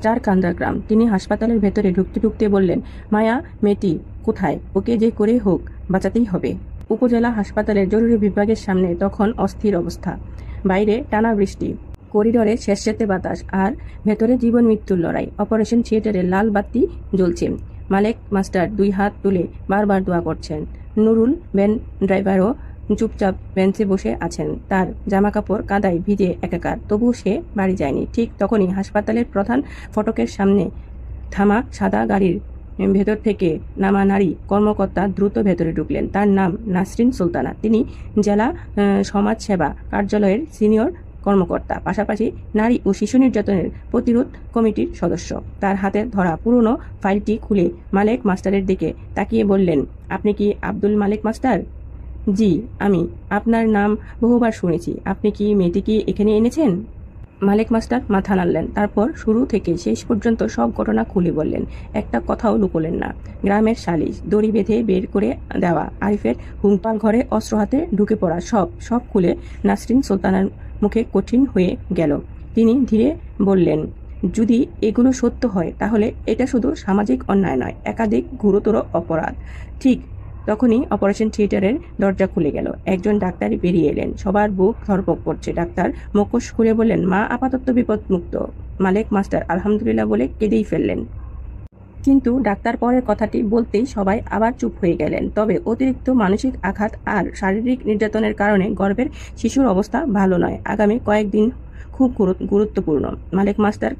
চারকান্দা গ্রাম। তিনি হাসপাতালের ভেতরে ঢুকতে ঢুকতে বললেন, মায়া মেয়েটি কোথায়? ওকে যে করে হোক বাঁচাতেই হবে। উপজেলা হাসপাতালের জরুরি বিভাগের সামনে তখন অস্থির অবস্থা। বাইরে টানা বৃষ্টি, করিডোরে স্যাঁতসেঁতে বাতাস, আর ভেতরে জীবন মৃত্যুর লড়াই। অপারেশন থিয়েটারে লাল বাতি জ্বলছে। মালেক মাস্টার 2 হাত তুলে বারবার দোয়া করছেন। নুরুল ভ্যান ড্রাইভারও চুপচাপ বেঞ্চে বসে আছেন। তার জামাকাপড় কাদায় ভিজে একাকার, তবুও সে বাড়ি যায়নি। ঠিক তখনই হাসপাতালের প্রধান ফটকের সামনে থামা সাদা গাড়ির ভেতর থেকে নামা নারী কর্মকর্তা দ্রুত ভেতরে ঢুকলেন। তার নাম নাসরিন সুলতানা। তিনি জেলা সমাজসেবা কার্যালয়ের সিনিয়র কর্মকর্তা, পাশাপাশি নারী ও শিশু নির্যাতনের প্রতিরোধ কমিটির সদস্য। তার হাতে ধরা পুরনো ফাইলটি খুলে মালেক মাস্টারের দিকে তাকিয়ে বললেন, আপনি কি আব্দুল মালেক মাস্টার? জি আমি। আপনার নাম বহুবার শুনেছি। আপনি কি মেয়েটিকে এখানে এনেছেন? মালেক মাস্টার মাথা নাড়লেন। তারপর শুরু থেকে শেষ পর্যন্ত সব ঘটনা খুলে বললেন। একটা কথাও লুকোলেন না। গ্রামের সালিশ, দড়ি বেঁধে বের করে দেওয়া, আরিফের হুঙ্কার, ঘরে অস্ত্র হাতে ঢুকে পড়া, সব খুলে নাসরিন সুলতানার মুখে কঠিন হয়ে গেল। তিনি ধীরে বললেন, যদি এগুলো সত্য হয় তাহলে এটা শুধু সামাজিক অন্যায় নয়, একাধিক গুরুতর অপরাধ। ঠিক তখনই অপারেশন থিয়েটারের দরজা খুলে গেল। একজন ডাক্তার বেরিয়ে এলেন। সবার বুক ধরপক করছে। ডাক্তার মুখোশ খুলে বললেন, মা আপাতত বিপদমুক্ত। মালেক মাস্টার আলহামদুলিল্লাহ বলে কেঁদেই ফেললেন। কিন্তু ডাক্তার পরের কথাটি বলতেই সবাই আবার চুপ হয়ে গেলেন। তবে অতিরিক্ত মানসিক আঘাত আর শারীরিক নির্যাতনের কারণে গর্ভের শিশুর অবস্থা ভালো নয়। আগামী কয়েকদিন খুব গুরুত্বপূর্ণ। মালেক মাস্টার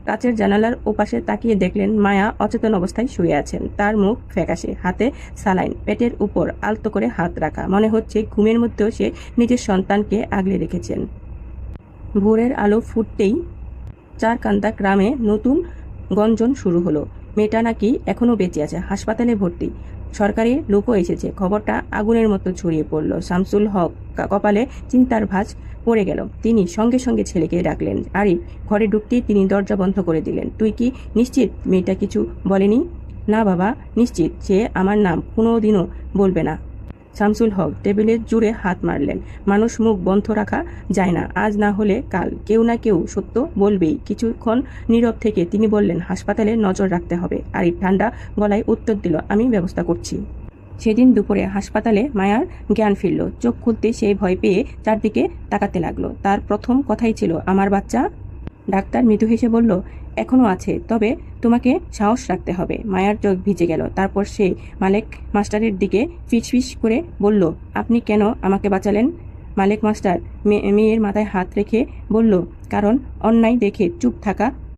কাচের জানালার ওপাশে তাকিয়ে দেখলেন মায়া অচেতন অবস্থায় শুয়ে আছেন। তার মুখ ফ্যাকাশে, হাতে সালাইন, পেটের উপর আলতো করে হাত রাখা। মনে হচ্ছে ঘুমের মধ্যেও সে নিজের সন্তানকে আগলে রেখেছেন। ভোরের আলো ফুটতেই চারকান্দা গ্রামে নতুন গঞ্জন শুরু হলো। মেয়েটা নাকি এখনো বেঁচে আছে, হাসপাতালে ভর্তি। সরকারি লোকও এসেছে। খবরটা আগুনের মতো ছড়িয়ে পড়ল। শামসুল হক কপালে চিন্তার ভাঁজ পড়ে গেল। তিনি সঙ্গে সঙ্গে ছেলেকে ডাকলেন। আরিফ ঘরে ঢুকতেই তিনি দরজা বন্ধ করে দিলেন। তুই কি নিশ্চিত মেয়েটা কিছু বলেনি? না বাবা, নিশ্চিত। সে আমার নাম কোনোদিনও বলবে না। শামসুল হক টেবিলের জুড়ে হাত মারলেন। মানুষ মুখ বন্ধ রাখা যায় না। আজ না হলে কাল কেউ না কেউ সত্য বলবেই। কিছুক্ষণ নীরব থেকে তিনি বললেন, হাসপাতালে নজর রাখতে হবে। আরিফ ঠান্ডা গলায় উত্তর দিল, আমি ব্যবস্থা করছি। সেদিন দুপুরে হাসপাতালে মায়ার জ্ঞান ফিরল। চোখ খুলতে সে ভয় পেয়ে চারদিকে তাকাতে লাগলো। তার প্রথম কথাই ছিল, আমার বাচ্চা? ডাক্তার মৃদু হেসে বলল, এখনো আছে, তবে তোমাকে সাহস রাখতে হবে। মায়ার চোখ ভিজে গেল। তারপর সে মালেক মাস্টারের দিকে ফিসফিস করে বলল, আপনি কেন আমাকে বাঁচালেন? মালেক মাস্টার মেয়ের মাথায় হাত রেখে বলল, কারণ অন্যায় দেখে চুপ থাকা